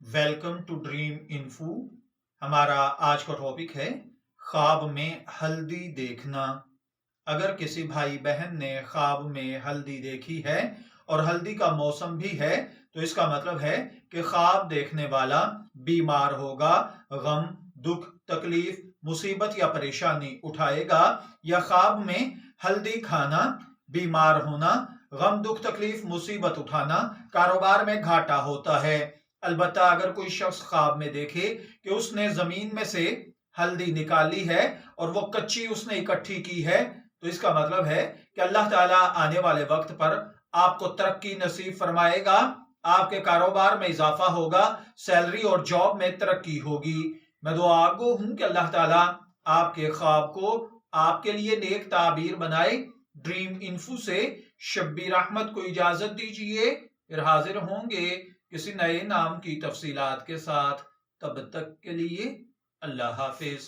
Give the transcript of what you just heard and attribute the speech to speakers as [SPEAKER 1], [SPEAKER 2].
[SPEAKER 1] Welcome to dream info. हमारा आज का टॉपिक है ख्वाब में हल्दी देखना। अगर किसी भाई बहन ने ख्वाब में हल्दी देखी है और हल्दी का मौसम भी है तो इसका मतलब है कि ख्वाब देखने वाला बीमार होगा, गम, दुख, तकलीफ, मुसीबत या परेशानी उठाएगा। या ख्वाब में हल्दी खाना, बीमार होना, गम, दुख, तकलीफ, मुसीबत उठाना, कारोबार में घाटा होता है। अलबत्ता अगर कोई शख्स ख्वाब में देखे कि उसने जमीन में से हल्दी निकाली है और वो कच्ची उसने इकट्ठी की है तो इसका मतलब है कि अल्लाह ताला आने वाले वक्त पर आपको तरक्की नसीब फरमाएगा, आपके कारोबार में इजाफा होगा, सैलरी और जॉब में तरक्की होगी। मैं दुआ गो हूं कि अल्लाह ताला आपके ख्वाब को आपके लिए नेक ताबीर बनाए। ड्रीम इन्फो से शब्बीर अहमद को इजाजत दीजिए, फिर हाजिर होंगे किसी नए नाम की तफसीलात के साथ। तब तक के लिए अल्लाह हाफिज।